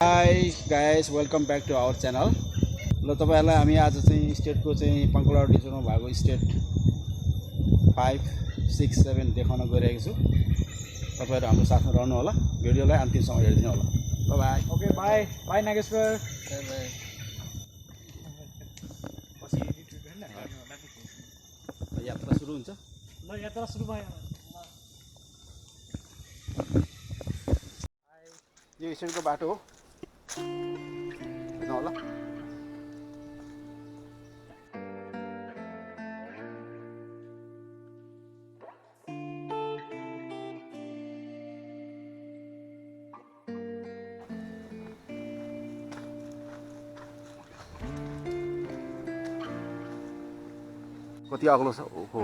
High guys welcome back to our channel. ल तपाईहरुलाई हामी आज चाहिँ स्टेटको चाहिँ पङ्कलर डिभिजनमा भएको स्टेट 5, 6, 7 देखाउन गइरहेको छु। तपाईहरु हाम्रो साथमा रहनु होला, भिडियोलाई अन्तिमसम्म हेर्दिनु होला। Bye bye. Okay bye bye Nageshwar. यात्रा सुरु हुन्छ। ल यात्रा सुरु भयो। यो स्टेटको बाटो हो, हेर्नु होला। कति अग्लो छ ओहो।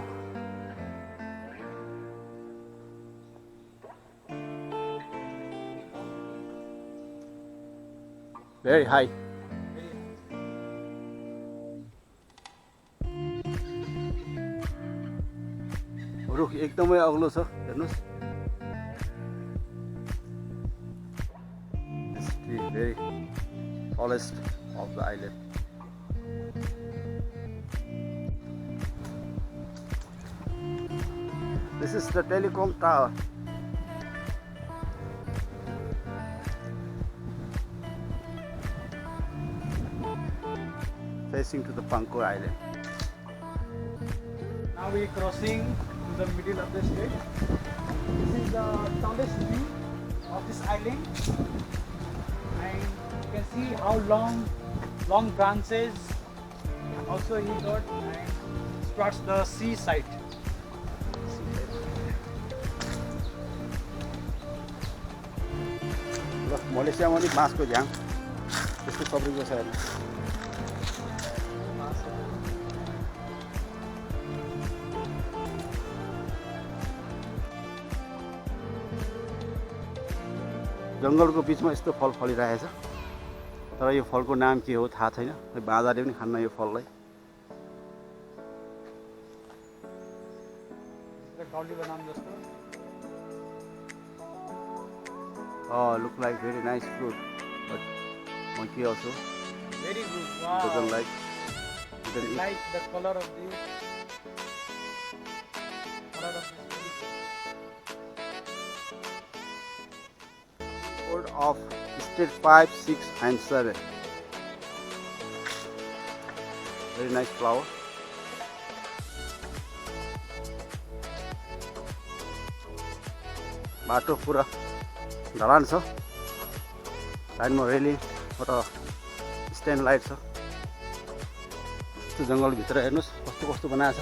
Very high. रुख एकदमै अग्लो छ, हेर्नुस्। This tree very tallest of the island. This is the telecom tower. Facing to the Pankor Island. Now we are crossing to the middle of the state. This is the tallest view of this island, and you can see how long branches also he got and starts the seaside. मलेसियामा पनि बाँसको झ्याङ त्यस्तो सब्रीको छ हेर्नु। जङ्गलको बिचमा यस्तो फल फलिरहेछ, तर यो फलको नाम के हो थाहा छैन। बाजाले पनि खान्न यो फललाई। Look like very nice fruit, but monkey also Very good. Wow. doesn't like. I like the color of this. Code of state 5, 6 and 7. Very nice flower. बाटो पुरा ढलान छ, साइडमा रेलिङ र स्ट्यान्ड लाइट छ। यस्तो जङ्गलभित्र हेर्नुहोस् कस्तो कस्तो बनाएको छ,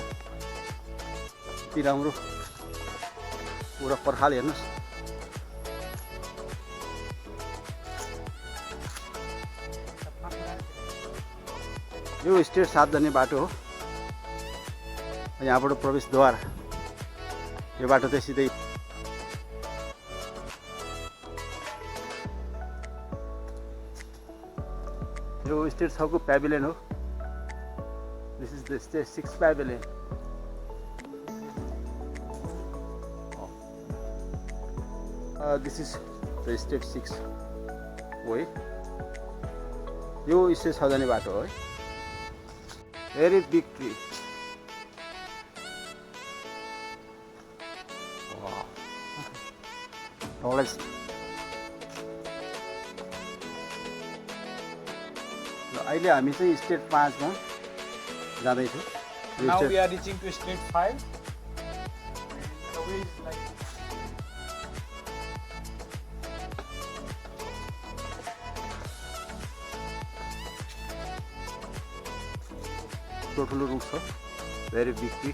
यति राम्रो पुरा पर्खाल हेर्नुहोस्। यो स्टेट 7 जाने बाटो हो। यहाँबाट प्रवेशद्वार यो बाटो चाहिँ सिधै यो स्टेट 6 को प्याभिलियन हो। This is the state 6 pavilion. This is the state 6 way. यो स्टेट 6 जाने बाटो हो है। Very big tree. अहिले हामी चाहिँ स्टेट 5 मा जाँदैछौँ। Now we are reaching to state 5. The way is like ठुलो रुख छ, भेरी बिग ट्री।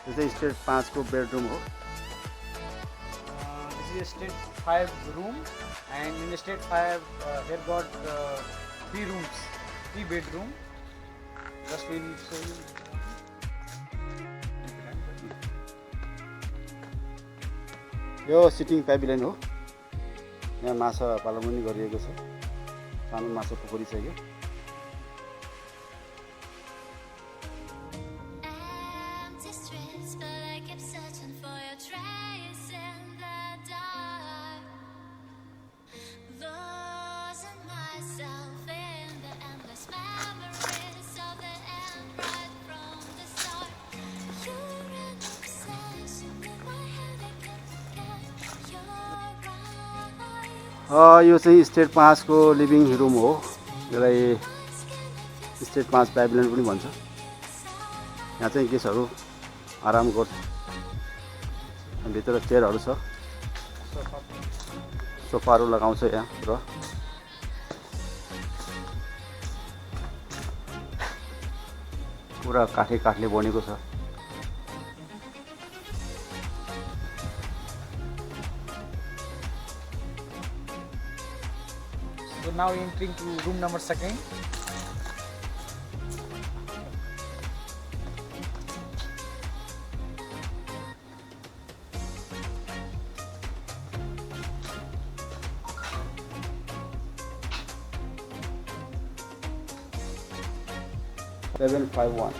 यो चाहिँ स्टेट 5 को बेडरुम हो। this is state 5 room, and in state 5 here got 3 rooms, 3 bedroom. Just we will show you. यो sitting pavilion हो। यहाँ माछा पालन पनि गरिएको छ, सानो माछा पोखरी छ यो। यो चाहिँ स्टेट 5 को लिभिङ रुम हो। यसलाई स्टेट 5 प्याभिलियन पनि भन्छ। यहाँ चाहिँ गेस्टहरू आराम गर्छ। भित्र चेयरहरू छ, सोफाहरू लगाउँछ यहाँ र पुरा काठले बनेको छ। So now entering to room number 2. Seven 5-1.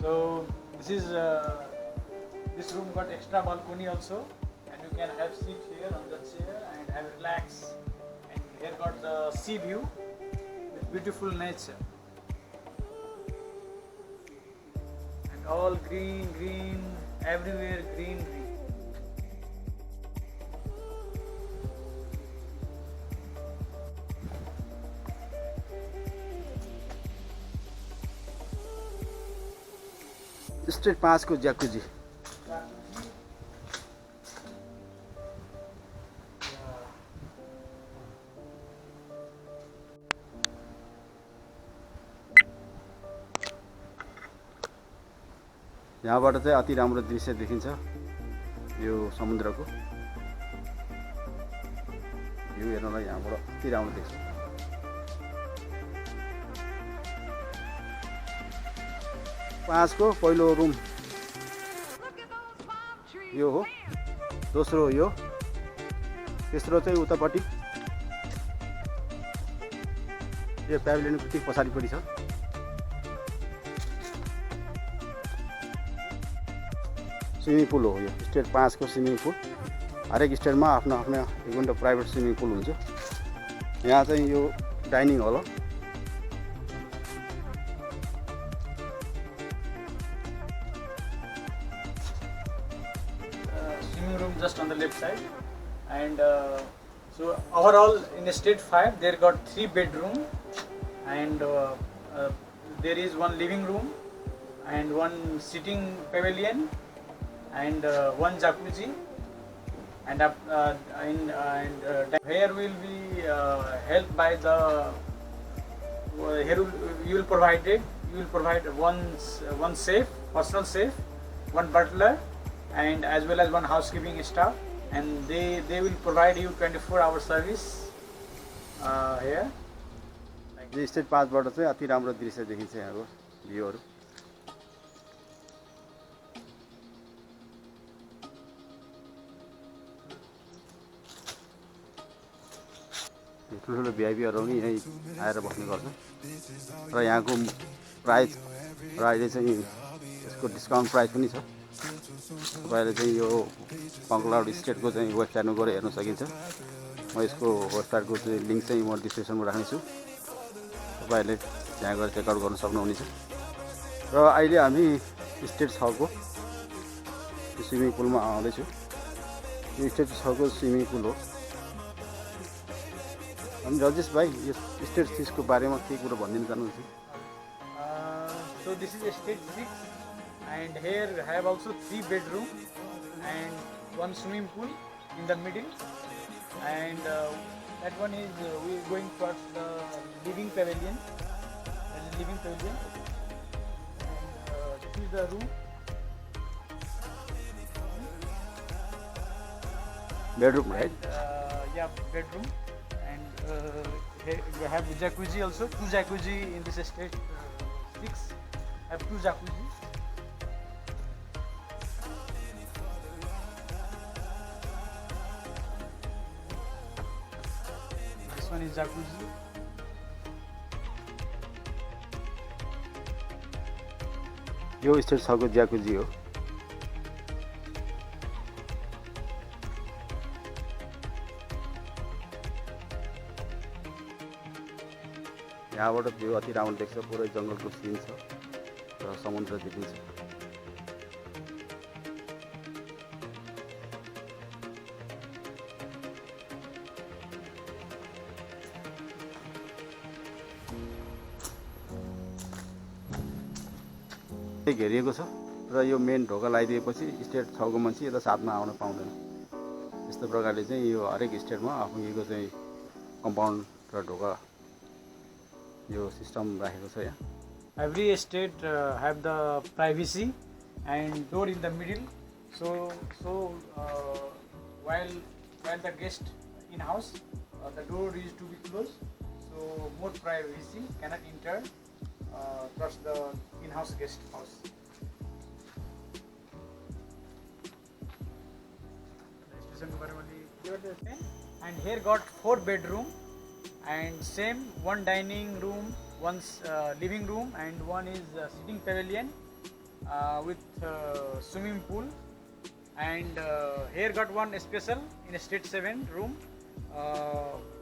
So this room got extra balcony also, and you can have seat here on the chair and have relax. And here got the sea view with beautiful nature, and all green, everywhere greenery. State 5 को ज्याकुजी। यहाँबाट चाहिँ अति राम्रो दृश्य देखिन्छ। यो समुद्रको view हेर्नलाई यहाँबाट अति राम्रो देख्छ। पाँच को पहिलो रुम यो हो, दोस्रो यो, तेस्रो चाहिँ उतापट्टि यो प्याभिलियनको ठीक पछाडिपट्टि छ। स्विमिङ पुल हो यो स्टेट 5 को स्विमिङ पुल। हरेक स्टेटमा आफ्नो आफ्नो एउटा प्राइभेट स्विमिङ पुल हुन्छ। यहाँ चाहिँ यो डाइनिङ हल हो। Swimming room just on the left side, and so overall in state 5 there got 3 bedroom, and there is 1 living room and 1 sitting pavilion and 1 jacuzzi, and here will be helped by the here you will provide one safe, personal safe, 1 butler, and as well as 1 housekeeping staff, and they will provide you 24-hour service here. Yo state 5 बाट चाहिँ अति राम्रो दृश्य देखिन्छ। यहाँको भ्यूहरू ठुल्ठुलो भिआइपीहरू पनि यहीँ आएर बस्ने गर्छन् र यहाँको प्राइस र अहिले चाहिँ यसको डिस्काउन्ट प्राइस पनि छ। तपाईँले चाहिँ यो पङ्कलाउड स्टेटको चाहिँ वेबसाइटमा गएर हेर्न सकिन्छ। म यसको वेबसाइटको चाहिँ लिङ्क चाहिँ म डिस्क्रिप्सनमा राख्नेछु, तपाईँहरूले त्यहाँ गएर चेकआउट गर्न सक्नुहुनेछ। र अहिले हामी स्टेट 6 को स्विमिङ पुलमा आउँदैछु। यो स्टेट 6 को स्विमिङ पुल हो। अनि रजेश भाइ यो स्टेट 6 को बारेमा के कुरा भनिदिन चाहनुहुन्छ? So this is state 6, and here have also 3 bedroom and 1 swimming pool in the middle, and that one is we are going towards the living pavilion. And this is the room. Bedroom, right? Yeah, bedroom, and here we have jacuzzi also. 2 jacuzzi in this state 6. Have 2 jacuzzi. This one is jacuzzi. Yo state 6 को ज्याकुजी हो। यहाँबाट view अति राम्रो देख्छ। पुरै जङ्गलको सिन छ र समुद्र देखिन्छ। घेरिएको छ र यो मेन ढोका लगाइदिएपछि स्टेट 6 को मान्छे यता 7 मा आउन पाउँदैन। यस्तो प्रकारले चाहिँ यो हरेक स्टेटमा आफूको चाहिँ कम्पाउन्ड र ढोका यो सिस्टम राखेको छ यहाँ। Every state have the privacy and door in the middle. So while the guest in house, the door is to be closed. So more privacy cannot enter towards the in-house guest house. And here got 4 bedroom and same one dining room, one living room, and one is sitting pavilion with swimming pool. And here got one special in a state 7 room.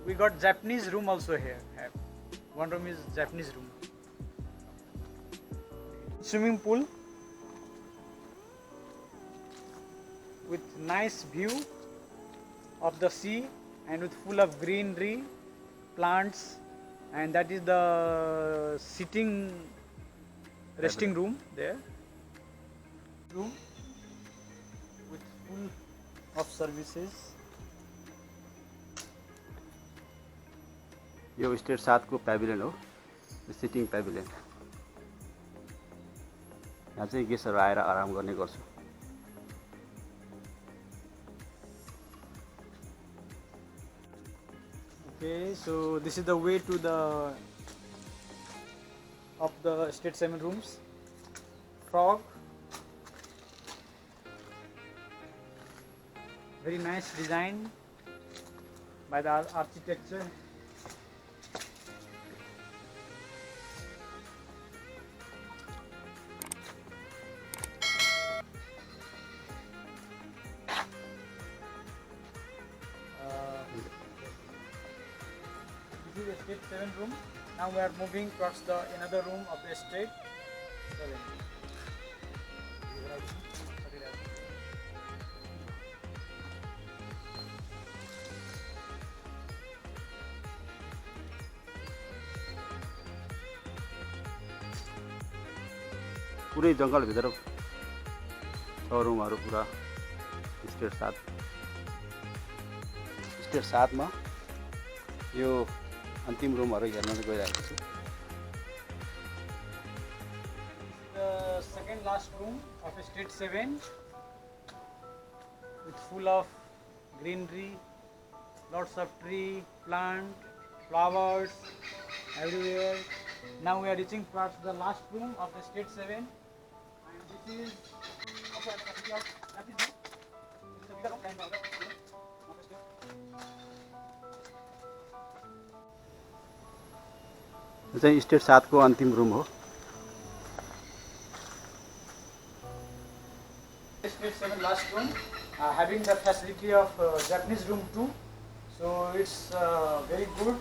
We got Japanese room also here. One room is Japanese room. Swimming pool with nice view of the sea and with full of greenery, plants, and that is the sitting resting room there. Room with full of services. Yo state 7 को pavilion हो, sitting प्याभिलियन। यहाँ चाहिँ गेस्टहरू आएर आराम गर्ने गर्छ। Okay, so this is the way to the of the state 7 rooms. Frog, very nice design by the architecture. This is the state 7 room. Now we are moving towards the another room of the state 7. पुरै जङ्गलभित्र छ रुमहरू पुरा state 7 मा यो अन्तिम रुमहरू हेर्न गइरहेको छु। The second last room of state 7 with full of greenery, lots of tree, plant, flowers everywhere. Now we are reaching towards the last room of the state 7, and this is यो चाहिँ state 7 को अन्तिम room हो। State 7 last room, having the facility of Japanese room too, so it's very good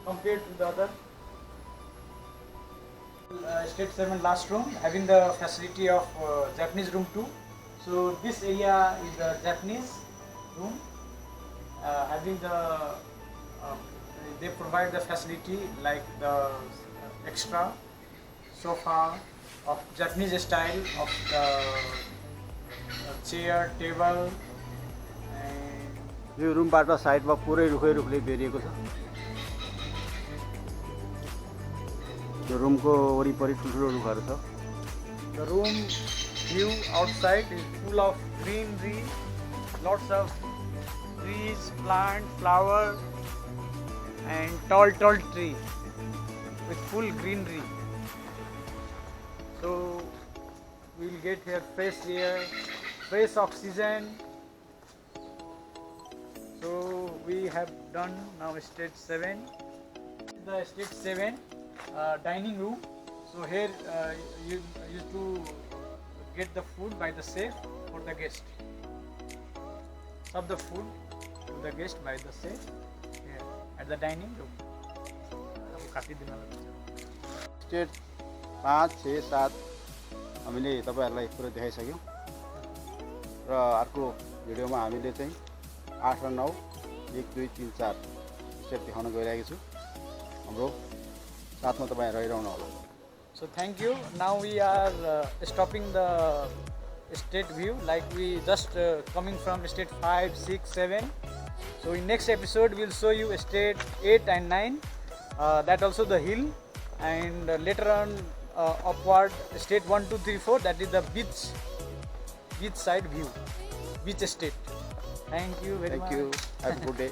compared to the other. State 7 last room, having the facility of Japanese room too. So this area is the Japanese room, having the they provide the facility like the extra sofa of Japanese style of the chair, table, and यो रुमबाट साइडमा पुरै रुखले बेरिएको छ। यो रुमको वरिपरि ठुल्ठुलो रुखहरू छ। the room view outside is full of greenery, lots of trees, plants, flowers, and tall tree with full greenery. So we will get here fresh air, fresh oxygen. So we have done now state 7. The state 7 dining room. So here you used to get the food by the chef for the guest. Serve the food to the guest by the chef here at the dining room. State 5, 6, 7 हामीले तपाईहरुलाई पुरै देखाइसक्यौं र अर्को भिडियोमा हामीले चाहिँ 8 र 9 1 2 3 4 state देखाउन गइरहेको छु। हाम्रो साथमा तपाईहरु रहिरहनु होला। So thank you. Now we are stopping the state view, like we just coming from state 5, 6, 7. So in next episode we'll show you state 8 and 9. That also the hill, and later on upward state 1, 2, 3, 4. That is the beach side view, beach estate. Thank you very much. Thank you. Have a good day.